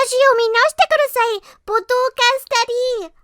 ジを見直してください。ポッドキャスタディ。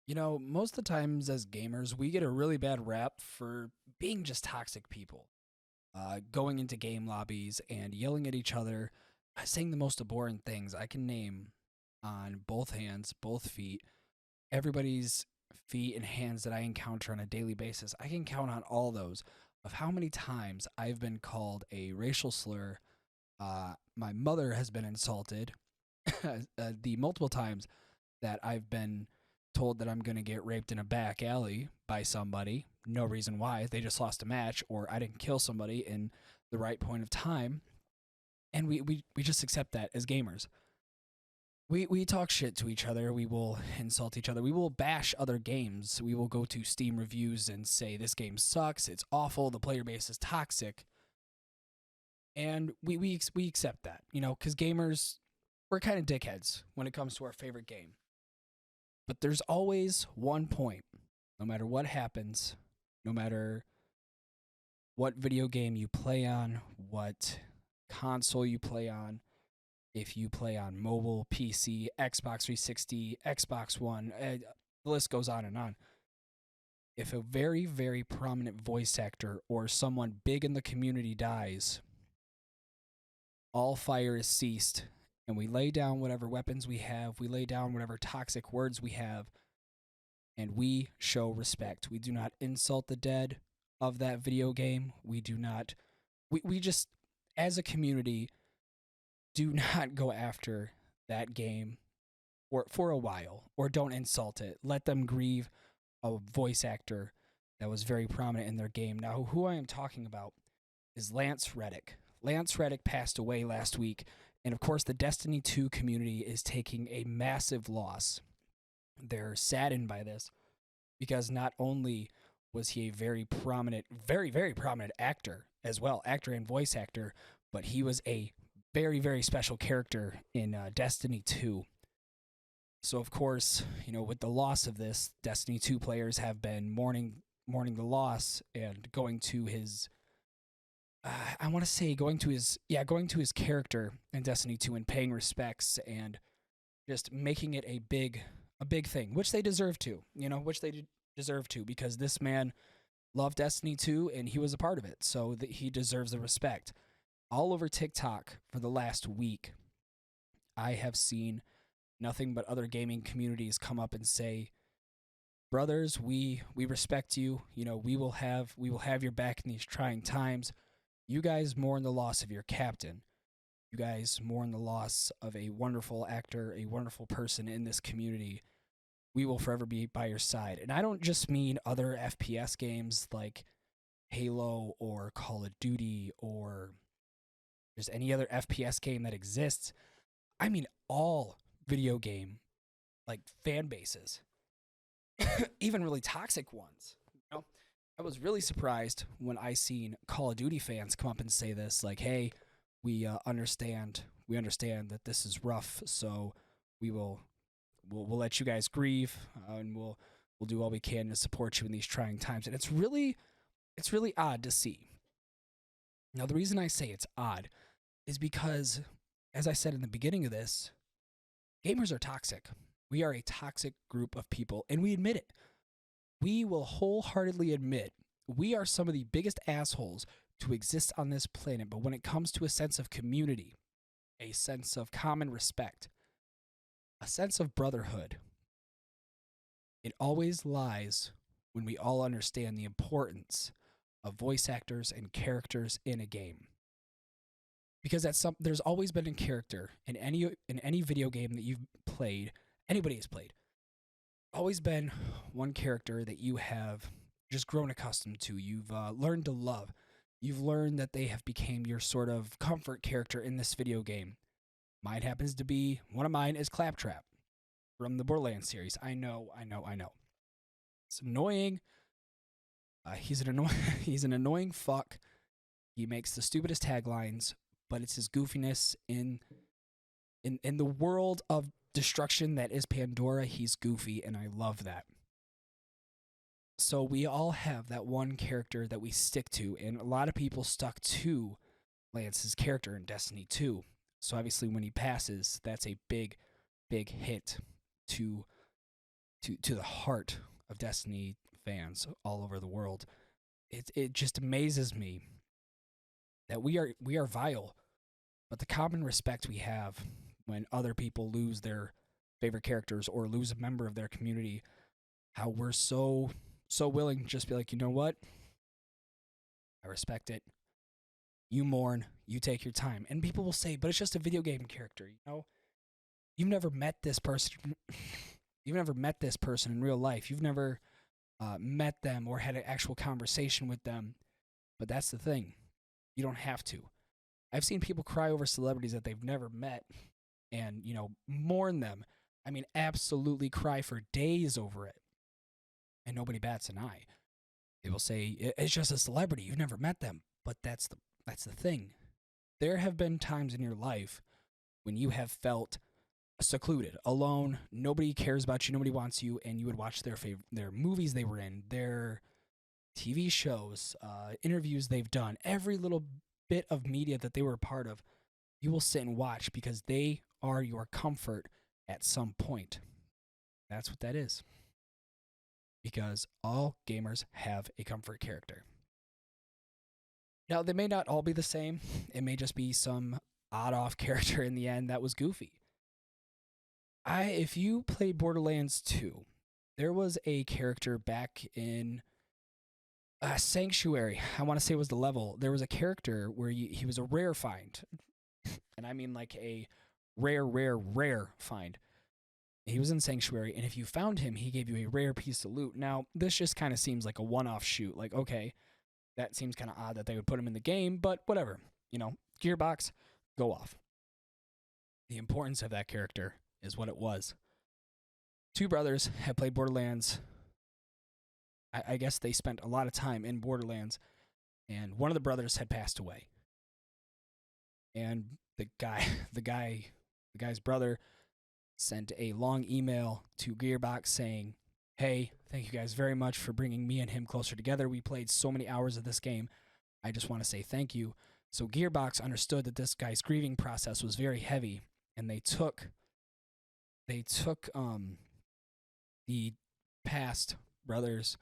You know, most of the times as gamers, we get a really bad rap for being just toxic people. Going into game lobbies and yelling at each other, saying the most abhorrent things I can name on both hands, both feet, everybody's feet and hands that I encounter on a daily basis. I can count on all those of how many times I've been called a racial slur. My mother has been insulted. The multiple times that I've been told that I'm going to get raped in a back alley by somebody, no reason why, they just lost a match, or I didn't kill somebody in the right point of time, and we just accept that as gamers. We talk shit to each other, we will insult each other, we will bash other games, we will go to Steam reviews and say this game sucks, it's awful, the player base is toxic, and we accept that, you know, because gamers, we're kind of dickheads when it comes to our favorite game. But there's always one point, no matter what happens, no matter what video game you play on, what console you play on, if you play on mobile, PC, Xbox 360, Xbox One, the list goes on and on. If a very, very prominent voice actor or someone big in the community dies, all fire is ceased. And we lay down whatever weapons we have, we lay down whatever toxic words we have, and we show respect. We do not insult the dead of that video game. We do not, we just, as a community, do not go after that game for a while, or don't insult it. Let them grieve a voice actor that was very prominent in their game. Now, who I am talking about is Lance Reddick. Lance Reddick passed away last week. And of course, the Destiny 2 community is taking a massive loss. They're saddened by this because not only was he a very prominent, very, very prominent actor as well, actor and voice actor, but he was a very, very special character in Destiny 2. So of course, you know, with the loss of this, Destiny 2 players have been mourning the loss and going to his going to his character in Destiny 2 and paying respects and just making it a big thing, which they deserve to, because this man loved Destiny 2 and he was a part of it, so that he deserves the respect. All over TikTok for the last week, I have seen nothing but other gaming communities come up and say, brothers, we respect you, you know, we will have your back in these trying times. You guys mourn the loss of your captain. You guys mourn the loss of a wonderful actor, a wonderful person in this community. We will forever be by your side. And I don't just mean other FPS games like Halo or Call of Duty or just any other FPS game that exists. I mean all video game like fan bases, even really toxic ones. You know? I was really surprised when I seen Call of Duty fans come up and say this, like, hey, we understand that this is rough, so we'll let you guys grieve, and we'll do all we can to support you in these trying times. And it's really odd to see. Now, the reason I say it's odd is because, as I said in the beginning of this, gamers are toxic. We are a toxic group of people, and we admit it. We will wholeheartedly admit we are some of the biggest assholes to exist on this planet, but when it comes to a sense of community, a sense of common respect, a sense of brotherhood, it always lies when we all understand the importance of voice actors and characters in a game. Because there's always been a character in any video game that you've played, anybody has played, always been one character that you have just grown accustomed to. You've learned to love. You've learned that they have become your sort of comfort character in this video game. One of mine is Claptrap from the Borderlands series. I know. It's annoying. He's an annoying fuck. He makes the stupidest taglines, but it's his goofiness in the world of destruction that is Pandora, he's Goofy, and I love that. So we all have that one character that we stick to, and a lot of people stuck to Lance's character in Destiny 2. So obviously when he passes, that's a big, big hit to the heart of Destiny fans all over the world. It just amazes me that we are vile, but the common respect we have when other people lose their favorite characters or lose a member of their community, how we're so willing to just be like, you know what? I respect it. You mourn, you take your time. And people will say, but it's just a video game character, you know? You've never met this person. You've never met this person in real life. You've never met them or had an actual conversation with them. But that's the thing. You don't have to. I've seen people cry over celebrities that they've never met and, you know, mourn them. I mean, absolutely cry for days over it. And nobody bats an eye. They will say, it's just a celebrity. You've never met them. But that's the thing. There have been times in your life when you have felt secluded, alone, nobody cares about you, nobody wants you, and you would watch their movies they were in, their TV shows, interviews they've done, every little bit of media that they were a part of, you will sit and watch because they are your comfort at some point. That's what that is. Because all gamers have a comfort character. Now, they may not all be the same. It may just be some odd-off character in the end that was Goofy. If you played Borderlands 2, there was a character back in Sanctuary. I want to say it was the level. There was a character where he was a rare find. And I mean like a rare find. He was in Sanctuary, and if you found him, he gave you a rare piece of loot. Now, this just kind of seems like a one-off shoot. Like, okay, that seems kind of odd that they would put him in the game, but whatever. You know, Gearbox, go off. The importance of that character is what it was. Two brothers had played Borderlands. I guess they spent a lot of time in Borderlands, and one of the brothers had passed away. And the guy's brother sent a long email to Gearbox saying, hey, thank you guys very much for bringing me and him closer together. We played so many hours of this game. I just want to say thank you. So Gearbox understood that this guy's grieving process was very heavy, and they took the past brother's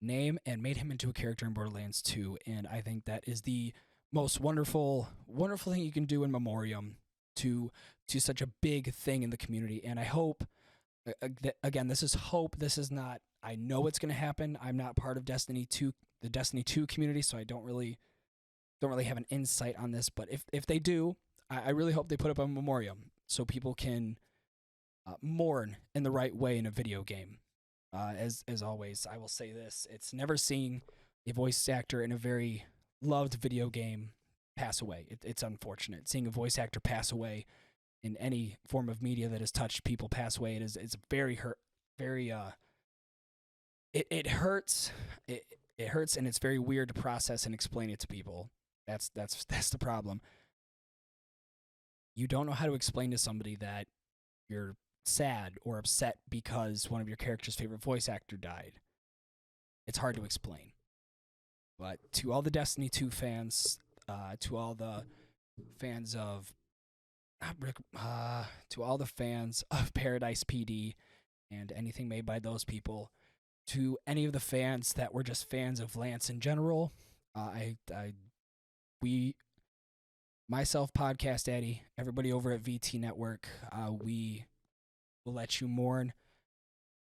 name and made him into a character in Borderlands 2, and I think that is the most wonderful thing you can do in memoriam to such a big thing in the community. And I hope, again, this is hope. This is not, I know it's going to happen. I'm not part of Destiny 2, the Destiny 2 community, so I don't really have an insight on this. But if they do, I really hope they put up a memoriam so people can mourn in the right way in a video game. As always, I will say this: it's never seen a voice actor in a very loved video game pass away. It's unfortunate seeing a voice actor pass away in any form of media that has touched people pass away. It's very it hurts. It hurts, and it's very weird to process and explain it to people. That's the problem. You don't know how to explain to somebody that you're sad or upset because one of your character's favorite voice actor died. It's hard to explain. But to all the Destiny 2 fans, to all the fans of Paradise PD and anything made by those people, to any of the fans that were just fans of Lance in general, myself, Podcast Daddy, everybody over at VT Network, we will let you mourn,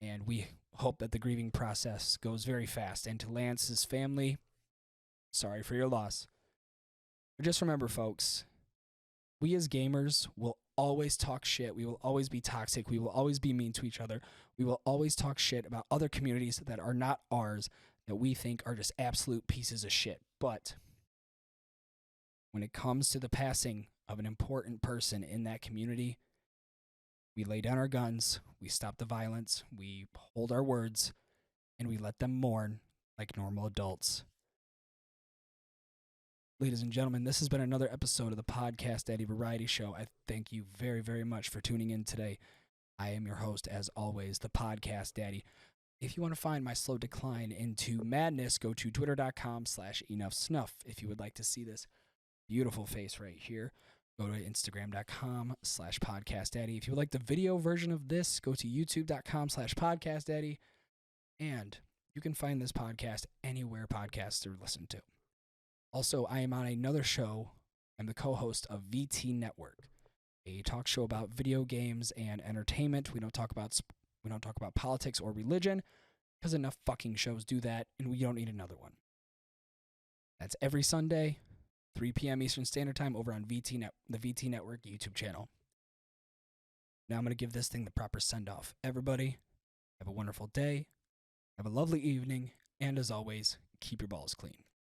and we hope that the grieving process goes very fast. And to Lance's family, sorry for your loss. But just remember, folks, we as gamers will always talk shit. We will always be toxic. We will always be mean to each other. We will always talk shit about other communities that are not ours, that we think are just absolute pieces of shit. But when it comes to the passing of an important person in that community, we lay down our guns, we stop the violence, we hold our words, and we let them mourn like normal adults. Ladies and gentlemen, this has been another episode of the Podcast Daddy Variety Show. I thank you very, very much for tuning in today. I am your host, as always, the podcast daddy. If you want to find my slow decline into madness, go to twitter.com/enoughsnuff. If you would like to see this beautiful face right here, go to instagram.com/podcastdaddy. If you would like the video version of this, go to youtube.com/podcastdaddy. And you can find this podcast anywhere podcasts are listened to. Also, I am on another show. I'm the co-host of VT Network, a talk show about video games and entertainment. We don't talk about politics or religion because enough fucking shows do that, and we don't need another one. That's every Sunday, 3 p.m. Eastern Standard Time over on the VT Network YouTube channel. Now I'm going to give this thing the proper send-off. Everybody, have a wonderful day. Have a lovely evening, and as always, keep your balls clean.